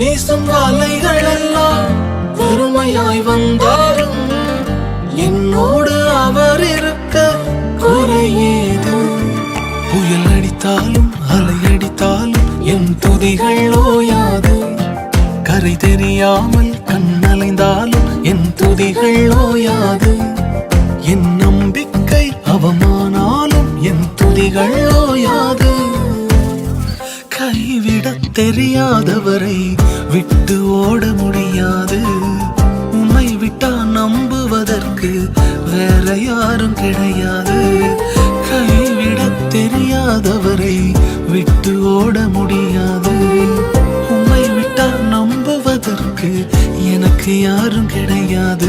பேசும் வாலைகள் எல்லாம் பெருமையாய் வந்தாலும் என்னோடு அவர் இருக்க குறையேது. புயல் அடித்தாலும் அலை அடித்தாலும் என் துதிகள் ஓயாது. கரை தெரியாமல் கண்ணலைந்தாலும் என் துதிகள் ஓயாது. என் நம்பிக்கை அவமானாலும் என் துதிகள் ஓயாது. கைவிடத் தெரியாதவரை விட்டு ஓட முடியாது. உம்மை விட்டா நம்புவதற்கு வேற யாரும் கிடையாது. கைவிடத் தெரியாதவரை விட்டு ஓட முடியாது. உம்மை விட்டா நம்புவதற்கு எனக்கு யாரும் கிடையாது.